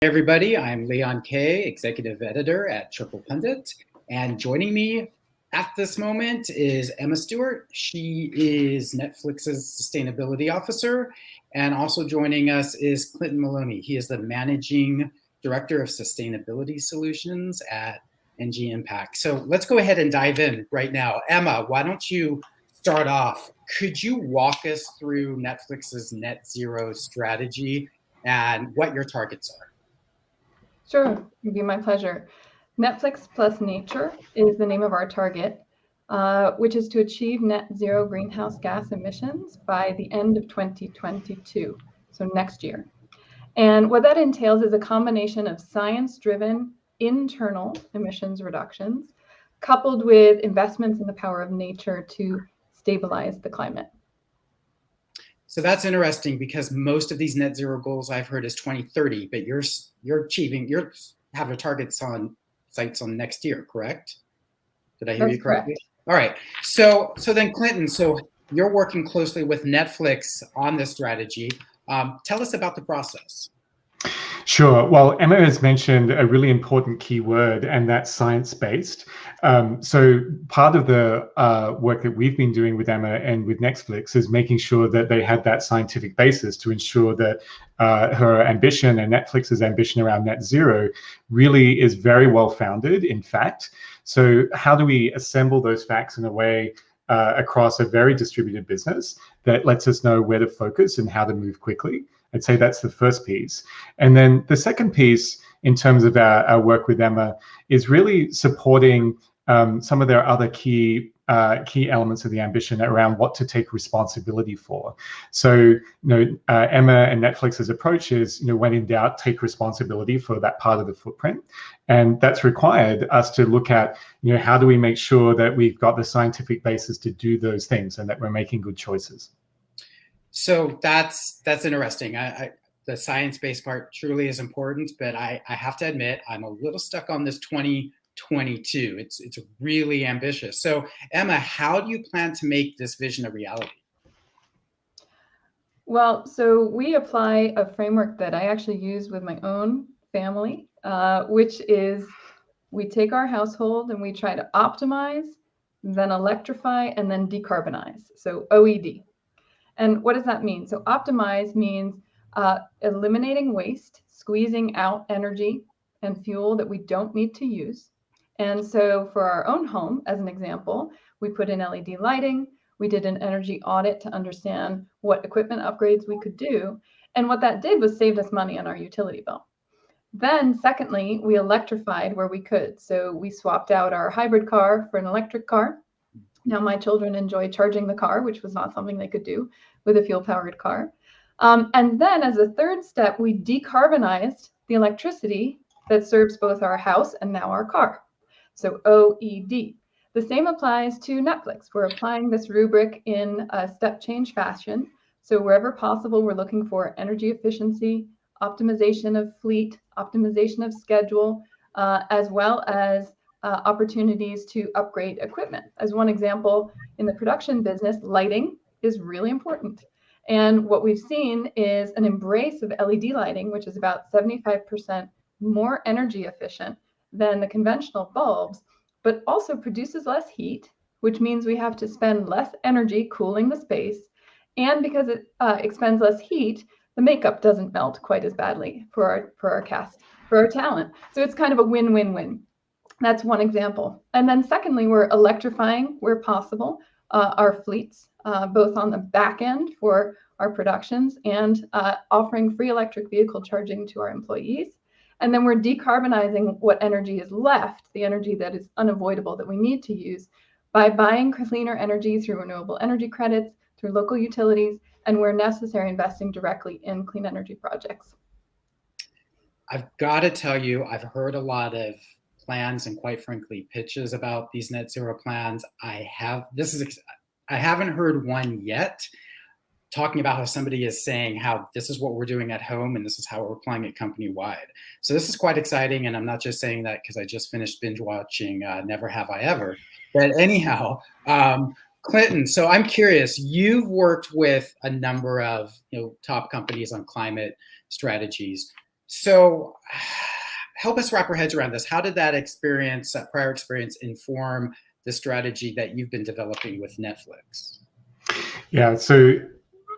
Hey everybody, I'm Leon Kay, Executive Editor at Triple Pundit, and joining me at this moment is Emma Stewart. She is Netflix's Sustainability Officer, and also joining us is Clinton Moloney. He is the Managing Director of Sustainability Solutions at Engie Impact. So let's go ahead and dive in right now. Emma, why don't you start off? Could you walk us through Netflix's net zero strategy and what your targets are? Sure, it'd be my pleasure. Netflix plus nature is the name of our target, which is to achieve net zero greenhouse gas emissions by the end of 2022, so next year. And what that entails is a combination of science-driven internal emissions reductions, coupled with investments in the power of nature to stabilize the climate. So that's interesting because most of these net zero goals I've heard is 2030, but you're having targets on sites on next year, correct? Did I hear That's you correctly? correct. All right. So then Clinton, so you're working closely with Netflix on this strategy. Tell us about the process. Sure. Well, Emma has mentioned a really important key word, and that's science-based. So part of the work that we've been doing with Emma and with Netflix is making sure that they had that scientific basis to ensure that her ambition and Netflix's ambition around net zero really is very well founded, in fact. So how do we assemble those facts in a way across a very distributed business that lets us know where to focus and how to move quickly? I'd say that's the first piece. And then the second piece in terms of our work with Emma is really supporting some of their other key elements of the ambition around what to take responsibility for. So, Emma and Netflix's approach is, when in doubt, take responsibility for that part of the footprint. And that's required us to look at, how do we make sure that we've got the scientific basis to do those things and that we're making good choices. So that's interesting. The science-based part truly is important, but I have to admit I'm a little stuck on this 2022. It's really ambitious. So Emma, how do you plan to make this vision a reality? Well, so we apply a framework that I actually use with my own family, which is we take our household and we try to optimize, then electrify, and then decarbonize. So OED. And what does that mean? So optimize means eliminating waste, squeezing out energy and fuel that we don't need to use. And so for our own home, as an example, we put in LED lighting. We did an energy audit to understand what equipment upgrades we could do. And what that did was saved us money on our utility bill. Then secondly, we electrified where we could. So we swapped out our hybrid car for an electric car. Now my children enjoy charging the car, which was not something they could do with a fuel-powered car. And then as a third step, we decarbonized the electricity that serves both our house and now our car. So OED. The same applies to Netflix. We're applying this rubric in a step change fashion. So wherever possible, we're looking for energy efficiency, optimization of fleet, optimization of schedule, as well as opportunities to upgrade equipment. As one example, in the production business, lighting is really important. And what we've seen is an embrace of LED lighting, which is about 75% more energy efficient than the conventional bulbs, but also produces less heat, which means we have to spend less energy cooling the space. And because it expends less heat, the makeup doesn't melt quite as badly for our cast, for our talent. So it's kind of a win-win-win. That's one example. And then secondly, we're electrifying where possible our fleets, both on the back end for our productions and offering free electric vehicle charging to our employees. And then we're decarbonizing what energy is left, the energy that is unavoidable that we need to use, by buying cleaner energy through renewable energy credits, through local utilities, and where necessary, investing directly in clean energy projects. I've got to tell you, I've heard a lot of plans and quite frankly pitches about these net zero plans. I haven't heard one yet talking about how somebody is saying how this is what we're doing at home and this is how we're applying it company-wide. So this is quite exciting, and I'm not just saying that because I just finished binge watching Never Have I Ever. But anyhow, Clinton, so I'm curious, you've worked with a number of top companies on climate strategies. So help us wrap our heads around this. How did that experience, that prior experience, inform the strategy that you've been developing with Netflix? Yeah, so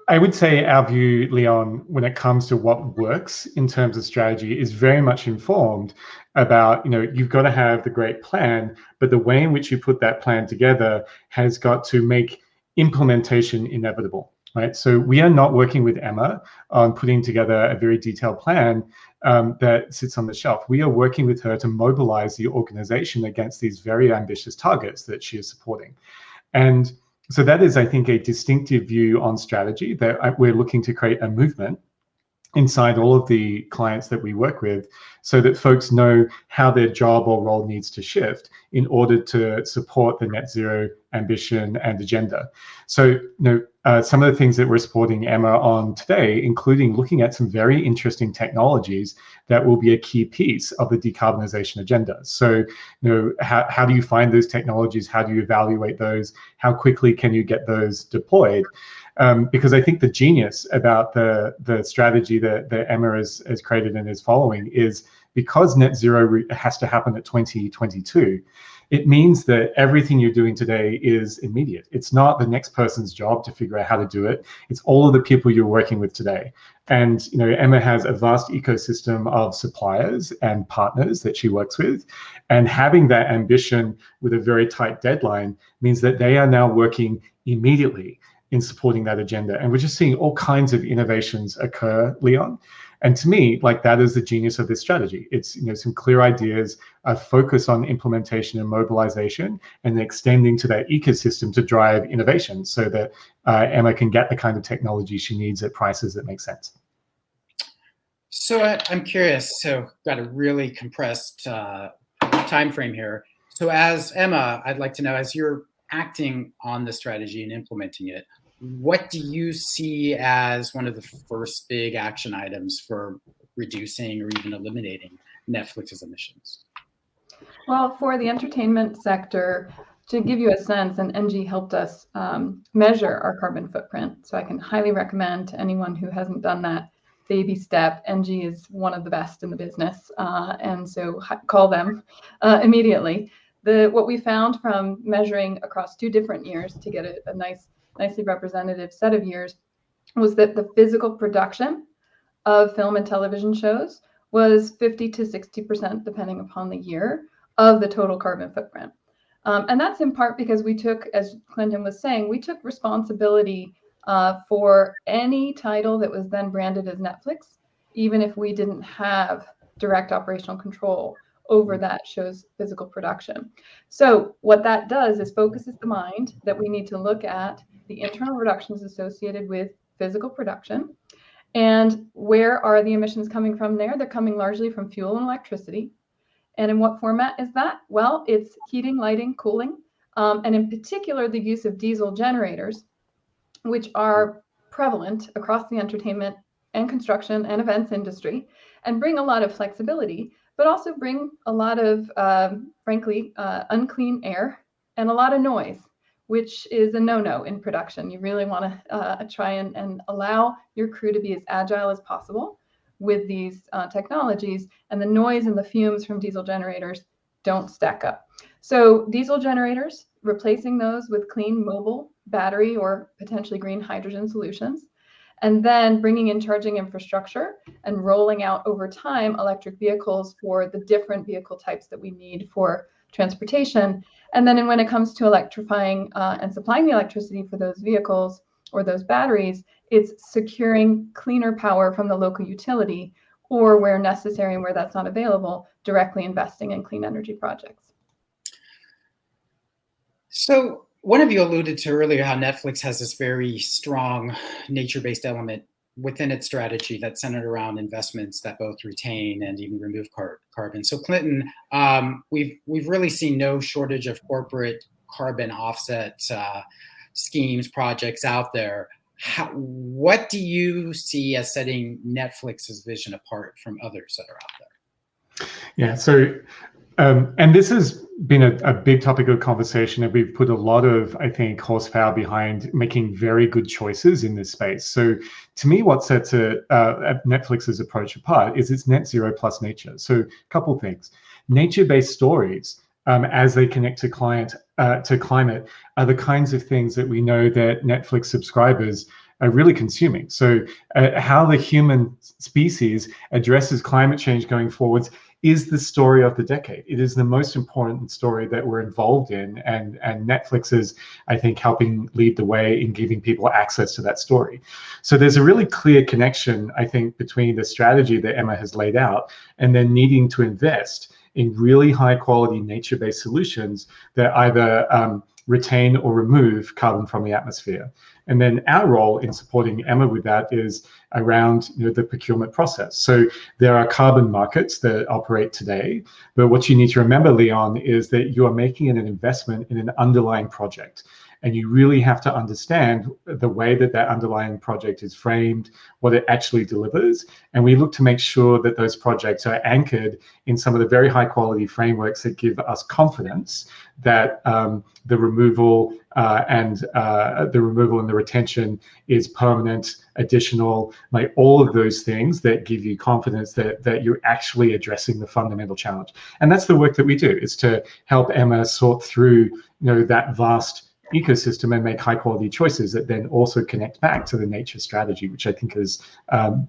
I would say our view, Leon, when it comes to what works in terms of strategy is very much informed about, you've got to have the great plan, but the way in which you put that plan together has got to make implementation inevitable, right? So we are not working with Emma on putting together a very detailed plan that sits on the shelf. We are working with her to mobilize the organization against these very ambitious targets that she is supporting. And so that is, I think, a distinctive view on strategy, that we're looking to create a movement inside all of the clients that we work with so that folks know how their job or role needs to shift in order to support the net zero ambition and agenda. So, some of the things that we're supporting Emma on today, including looking at some very interesting technologies that will be a key piece of the decarbonization agenda. So, how do you find those technologies? How do you evaluate those? How quickly can you get those deployed? Because I think the genius about the strategy that Emma has created and is following is because net zero has to happen at 2022, it means that everything you're doing today is immediate. It's not the next person's job to figure out how to do it. It's all of the people you're working with today. And Emma has a vast ecosystem of suppliers and partners that she works with. And having that ambition with a very tight deadline means that they are now working immediately in supporting that agenda. And we're just seeing all kinds of innovations occur, Leon. And to me, that is the genius of this strategy. It's some clear ideas, a focus on implementation and mobilization, and extending to that ecosystem to drive innovation so that Emma can get the kind of technology she needs at prices that make sense. So I'm curious, so got a really compressed time frame here. So as Emma, I'd like to know, as you're acting on the strategy and implementing it, what do you see as one of the first big action items for reducing or even eliminating Netflix's emissions? Well, for the entertainment sector, to give you a sense, and Engie helped us measure our carbon footprint. So I can highly recommend to anyone who hasn't done that baby step. Engie is one of the best in the business, and so call them immediately. What we found from measuring across 2 different years to get a nicely representative set of years was that the physical production of film and television shows was 50 to 60%, depending upon the year, of the total carbon footprint. And that's in part because we took, as Clinton was saying, we took responsibility for any title that was then branded as Netflix, even if we didn't have direct operational control over that show's physical production. So what that does is focuses the mind that we need to look at the internal reductions associated with physical production. And where are the emissions coming from there? They're coming largely from fuel and electricity. And in what format is that? Well, it's heating, lighting, cooling, and in particular, the use of diesel generators, which are prevalent across the entertainment and construction and events industry, and bring a lot of flexibility, but also bring a lot of, frankly, unclean air and a lot of noise, which is a no-no in production. You really want to try and allow your crew to be as agile as possible with these technologies, and the noise and the fumes from diesel generators don't stack up. So diesel generators, replacing those with clean mobile battery or potentially green hydrogen solutions, and then bringing in charging infrastructure and rolling out over time electric vehicles for the different vehicle types that we need for transportation. And then when it comes to electrifying and supplying the electricity for those vehicles or those batteries, it's securing cleaner power from the local utility, or where necessary and where that's not available, directly investing in clean energy projects. So one of you alluded to earlier how Netflix has this very strong nature-based element within its strategy that's centered around investments that both retain and even remove carbon. So Clinton, we've really seen no shortage of corporate carbon offset schemes, projects out there. What do you see as setting Netflix's vision apart from others that are out there? Yeah, so And this has been a big topic of conversation, and we've put a lot of, I think, horsepower behind making very good choices in this space. So to me, what sets Netflix's approach apart is its net zero plus nature. So a couple things. Nature-based stories, as they connect to climate, are the kinds of things that we know that Netflix subscribers are really consuming. So how the human species addresses climate change going forwards is the story of the decade. It is the most important story that we're involved in, and Netflix is, I think, helping lead the way in giving people access to that story. So there's a really clear connection, I think, between the strategy that Emma has laid out and then needing to invest in really high quality nature-based solutions that either retain or remove carbon from the atmosphere. And then our role in supporting Emma with that is around the procurement process. So there are carbon markets that operate today, but what you need to remember, Leon, is that you are making an investment in an underlying project. And you really have to understand the way that that underlying project is framed, what it actually delivers. And we look to make sure that those projects are anchored in some of the very high quality frameworks that give us confidence that the removal and the retention is permanent, additional, like all of those things that give you confidence that you're actually addressing the fundamental challenge. And that's the work that we do, is to help Emma sort through that vast ecosystem and make high quality choices that then also connect back to the nature strategy, which I think has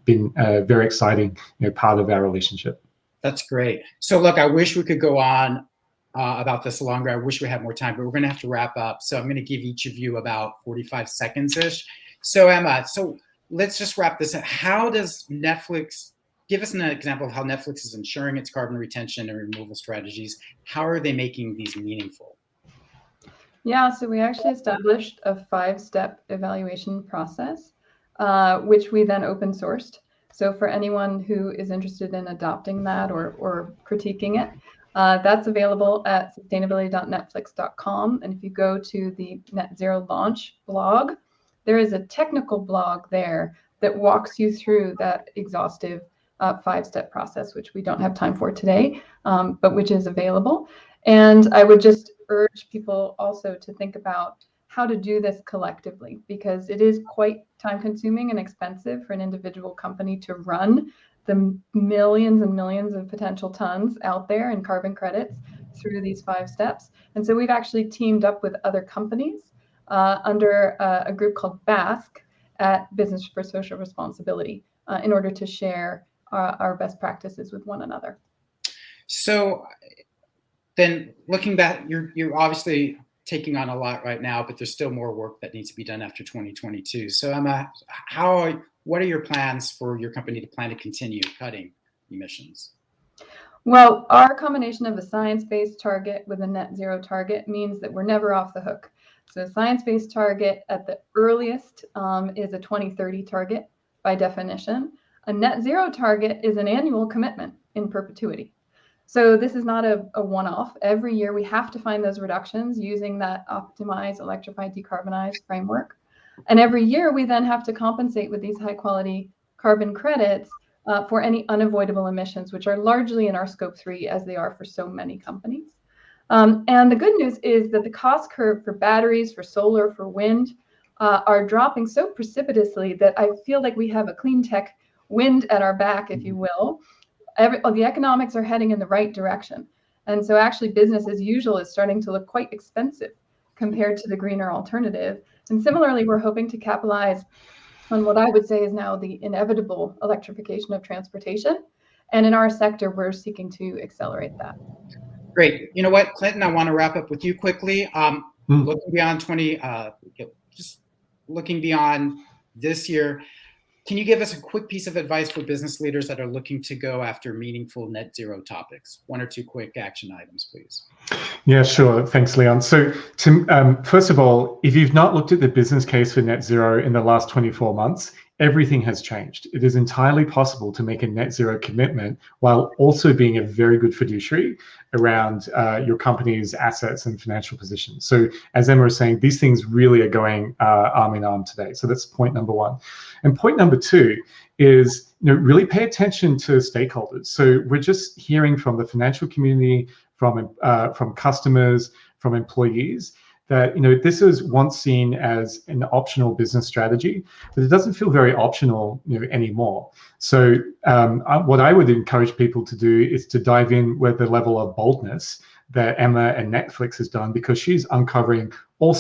been a very exciting part of our relationship. That's great. So look, I wish we could go on about this longer. I wish we had more time, but we're going to have to wrap up. So I'm going to give each of you about 45 seconds-ish. So Emma, so let's just wrap this up. How does Netflix, give us an example of how Netflix is ensuring its carbon retention and removal strategies. How are they making these meaningful? Yeah, so we actually established a 5-step evaluation process, which we then open sourced. So for anyone who is interested in adopting that or critiquing it, that's available at sustainability.netflix.com. And if you go to the Net Zero Launch blog, there is a technical blog there that walks you through that exhaustive 5-step process, which we don't have time for today, but which is available. And I would just urge people also to think about how to do this collectively, because it is quite time consuming and expensive for an individual company to run the millions and millions of potential tons out there in carbon credits through these 5 steps. And so we've actually teamed up with other companies under a group called BASC at Business for Social Responsibility in order to share our best practices with one another. So then looking back, you're obviously taking on a lot right now, but there's still more work that needs to be done after 2022. So Emma, what are your plans for your company to plan to continue cutting emissions? Well, our combination of a science-based target with a net zero target means that we're never off the hook. So a science-based target at the earliest is a 2030 target by definition. A net zero target is an annual commitment in perpetuity. So this is not a one-off. Every year we have to find those reductions using that optimize, electrify, decarbonize framework. And every year we then have to compensate with these high quality carbon credits for any unavoidable emissions, which are largely in our scope 3 as they are for so many companies. And the good news is that the cost curve for batteries, for solar, for wind are dropping so precipitously that I feel like we have a clean tech wind at our back, if you will. The economics are heading in the right direction. And so actually business as usual is starting to look quite expensive compared to the greener alternative. And similarly, we're hoping to capitalize on what I would say is now the inevitable electrification of transportation. And in our sector, we're seeking to accelerate that. Great. You know what, Clinton, I want to wrap up with you quickly. Looking beyond just looking beyond this year, can you give us a quick piece of advice for business leaders that are looking to go after meaningful net zero topics? 1 or 2 quick action items, please. Yeah, sure. Thanks, Leon. So first of all, if you've not looked at the business case for net zero in the last 24 months, everything has changed. It is entirely possible to make a net zero commitment while also being a very good fiduciary around your company's assets and financial position. So as Emma was saying, these things really are going arm in arm today. So that's point number 1. And point number 2 is really pay attention to stakeholders. So we're just hearing from the financial community, from customers, from employees, that this is once seen as an optional business strategy, but it doesn't feel very optional anymore. So what I would encourage people to do is to dive in with the level of boldness that Emma and Netflix has done, because she's uncovering all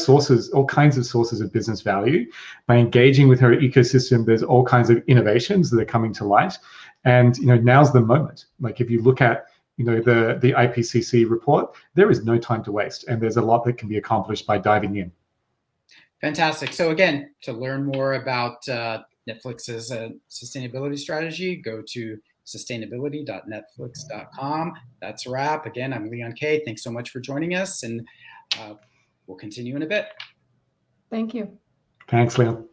kinds of sources of business value. By engaging with her ecosystem, there's all kinds of innovations that are coming to light. And now's the moment. Like, if you look at the IPCC report, there is no time to waste, and there's a lot that can be accomplished by diving in. Fantastic. So again, to learn more about Netflix's sustainability strategy, go to sustainability.netflix.com. That's a wrap. Again, I'm Leon Kay. Thanks so much for joining us, and we'll continue in a bit. Thank you. Thanks, Leon.